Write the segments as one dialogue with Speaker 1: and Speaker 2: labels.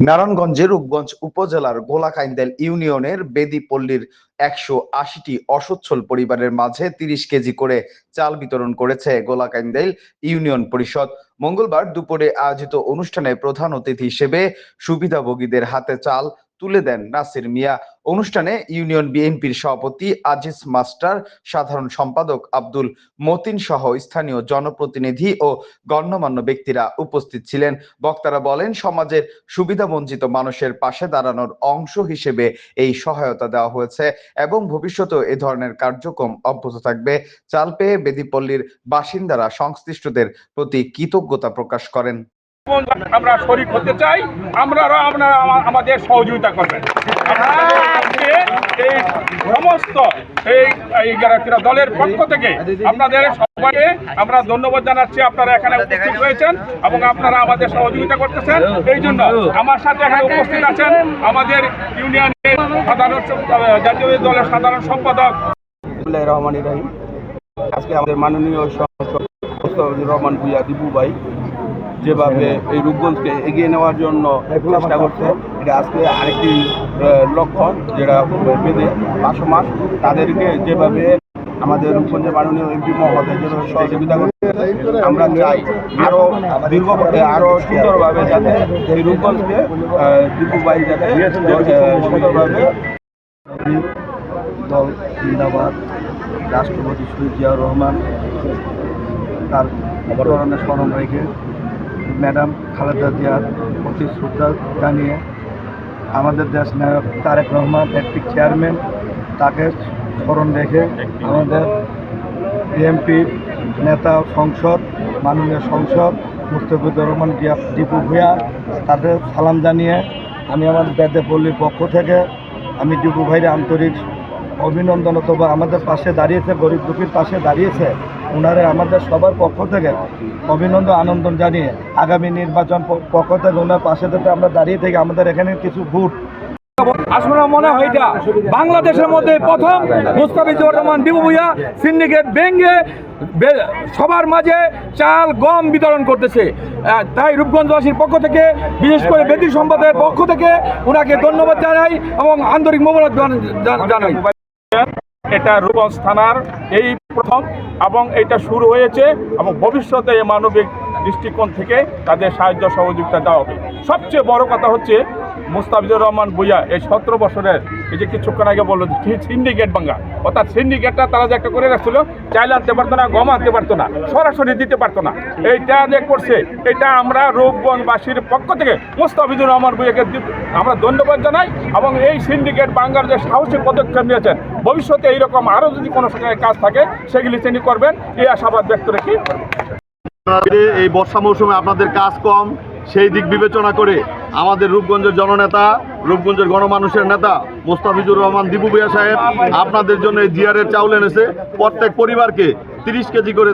Speaker 1: নারায়ণগঞ্জের রূপগঞ্জ উপজেলার গোলাকাইন্দেল ইউনিয়নের বেদিপল্লীর ১৮০টি অসচ্ছল পরিবারের মাঝে ৩০ কেজি করে চাল বিতরণ করেছে গোলাকাইন্দেল ইউনিয়ন পরিষদ। মঙ্গলবার দুপুরে আয়োজিত অনুষ্ঠানে প্রধান অতিথি হিসেবে সুবিধাভোগীদের হাতে চাল তুলে দেন নাসির মিয়া। অনুষ্ঠানে ইউনিয়ন বিএনপির সভাপতি আজিজ মাস্টার, সাধারণ সম্পাদক আব্দুল মতিন সহ স্থানীয় জনপ্রতিনিধি ও গণ্যমান্য ব্যক্তিরা উপস্থিত ছিলেন। বক্তারা বলেন, সমাজের সুবিধাবঞ্চিত মানুষের পাশে দাঁড়ানোর অংশ হিসেবে এই সহায়তা দেওয়া হয়েছে এবং ভবিষ্যতেও এ ধরনের কার্যক্রম অব্যাহত থাকবে। চাল পেয়ে বেদিপল্লীর বাসিন্দারা সংশ্লিষ্টদের প্রতি কৃতজ্ঞতা প্রকাশ করেন।
Speaker 2: আমরা শরীক হতে চাই, আপনারা আমাদের সহযোগিতা করবেন। এই সমস্ত এই দলের পক্ষ থেকে আপনাদের সবাইকে আমরা ধন্যবাদ জানাচ্ছি। আপনারা এখানে উপস্থিত হয়েছেন এবং আপনারা আমাদের সহযোগিতা করতেছেন। এই জন্য আমার সাথে এখানে উপস্থিত আছেন আমাদের ইউনিয়নের জাতীয় দলের সাধারণ সম্পাদক
Speaker 3: রহমান ইব্রাহিম। আজকে আমাদের মাননীয় মোস্তাফিজুর রহমান ভূঁইয়া দীপু ভাই যেভাবে এই রূপগঞ্জকে এগিয়ে নেওয়ার জন্য চেষ্টা করছে, এটা আজকে আরেকটি লক্ষ্য, যেটা বেঁধে 5 মাস তাদেরকে যেভাবে আমাদের রূপগঞ্জের মাননীয় এমপি মহোদয় যেভাবে সহযোগিতা করছে, আমরা চাই আরো সুন্দরভাবে যাতে এই রূপগঞ্জকে দীপু ভাই যাতে সুন্দরভাবে দল জিন্দাবাদ। রাষ্ট্রপতি শহীদ জিয়াউর রহমান তার ধরনের স্মরণ রেখে ম্যাডাম খালেদা জিয়ার প্রতি শ্রদ্ধা জানিয়ে আমাদের দেশ নায়ক তারেক রহমান একটি চেয়ারম্যান, তাকে স্মরণ রেখে আমাদের বিএনপির নেতা সংসদ মাননীয় সংসদ মুস্তাফিজুর রহমান দীপু ভূঁইয়া তাদের সালাম জানিয়ে আমি আমার বেদিপল্লীর পক্ষ থেকে আমি দীপু ভাইয়ের আন্তরিক অভিনন্দন, অথবা আমাদের পাশে দাঁড়িয়েছে, গরিব দুঃখীর পাশে দাঁড়িয়েছে, ওনারে আমাদের সবার পক্ষ থেকে অভিনন্দন আনন্দ জানিয়ে আগামী নির্বাচন পক্ষ থেকে ওনার পাশে থেকে আমরা দাঁড়িয়ে থেকে আমাদের এখানে কিছু ভোট
Speaker 2: আসলে মনে হয় এটা বাংলাদেশের মধ্যে প্রথম মুস্তাফিজুর রহমান দীপু ভূঁইয়া সিন্ডিকেট ভেঙে সবার মাঝে চাল গম বিতরণ করতেছে। তাই রূপগঞ্জবাসীর পক্ষ থেকে, বিশেষ করে বেদি সম্পাদকের পক্ষ থেকে ওনাকে ধন্যবাদ জানাই এবং আন্তরিক মোবারক জানাই। এটা রূপগঞ্জ থানার এই প্রথম এবং এটা শুরু হয়েছে এবং ভবিষ্যতে এই মানবিক দৃষ্টিকোণ থেকে তাদের সাহায্য সহযোগিতা দেওয়া হবে। সবচেয়ে বড় কথা হচ্ছে মুস্তাফিজুর রহমান ভূঁইয়া এই 17 বছরের এই যে কিছুক্ষণ আগে বললো সিন্ডিকেট ভাঙ্গা, অর্থাৎ সিন্ডিকেটটা তারা যে একটা করে রাখছিল, চাইলে আনতে পারতো না, গম আনতে পারতো না, সরাসরি দিতে পারতো না। এইটা যে করছে, এটা আমরা রূপগঞ্জবাসীর পক্ষ থেকে মুস্তাফিজুর রহমান ভূঁইয়াকে আমরা ধন্যবাদ জানাই এবং এই সিন্ডিকেট ভাঙ্গার যে সাহসী পদক্ষেপ নিয়েছেন, ভবিষ্যতে এইরকম আরও যদি কোনো কাজ থাকে সেগুলি তিনি করবেন, এই আশাবাদ ব্যক্ত রেখে
Speaker 4: এই বর্ষা মৌসুমে আপনাদের কাজ কম, সেই দিক বিবেচনা করে আমাদের রূপগঞ্জের জননেতা, রূপগঞ্জের গণমানুষের নেতা মুস্তাফিজুর রহমান দীপু ভূঁইয়া সাহেব আপনাদের জন্য এই জিয়ারের চাউল এনেছে। প্রত্যেক পরিবারকে 30 কেজি করে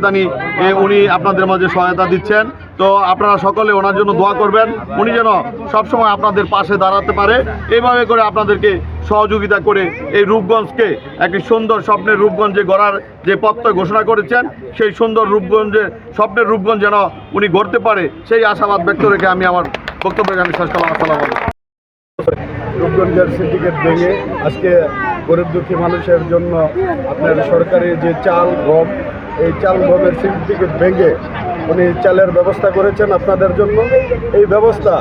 Speaker 4: উনি আপনাদের মাঝে সহায়তা দিচ্ছেন। তো আপনারা সকলে ওনার জন্য দোয়া করবেন, উনি যেন সবসময় আপনাদের পাশে দাঁড়াতে পারে। এইভাবে করে আপনাদেরকে সহযোগিতা করে এই রূপগঞ্জকে একটি সুন্দর স্বপ্নের রূপগঞ্জে গড়ার যে প্রত্যয় ঘোষণা করেছেন, সেই সুন্দর রূপগঞ্জের স্বপ্নের রূপগঞ্জ যেন উনি গড়তে পারে, সেই আশাবাদ ব্যক্ত রেখে আমি আমার বক্তব্যকে আমি শেষ করলাম। আসসালামু আলাইকুম।
Speaker 3: রূপগঞ্জের সিন্ডিকেট ভেঙে আজকে গরিব দুঃখী মানুষের জন্য আপনার সরকারি যে চাল গম, এই চাল গমের সিন্ডিকেট ভেঙে উনি চালের ব্যবস্থা করেছেন আপনাদের জন্য। এই ব্যবস্থা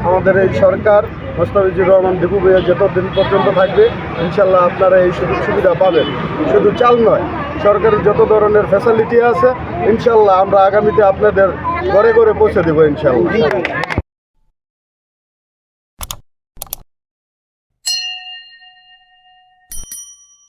Speaker 3: আমাদের এই সরকার মুস্তাফিজুর রহমান দীপু ভূঁইয়া যতদিন পর্যন্ত থাকবে ইনশাল্লাহ আপনারা এই সুযোগ সুবিধা পাবেন। শুধু চাল নয়, সরকারি যত ধরনের ফ্যাসিলিটি আছে ইনশাল্লাহ আমরা আগামীতে আপনাদের ঘরে ঘরে পৌঁছে দেবো ইনশাল্লাহ।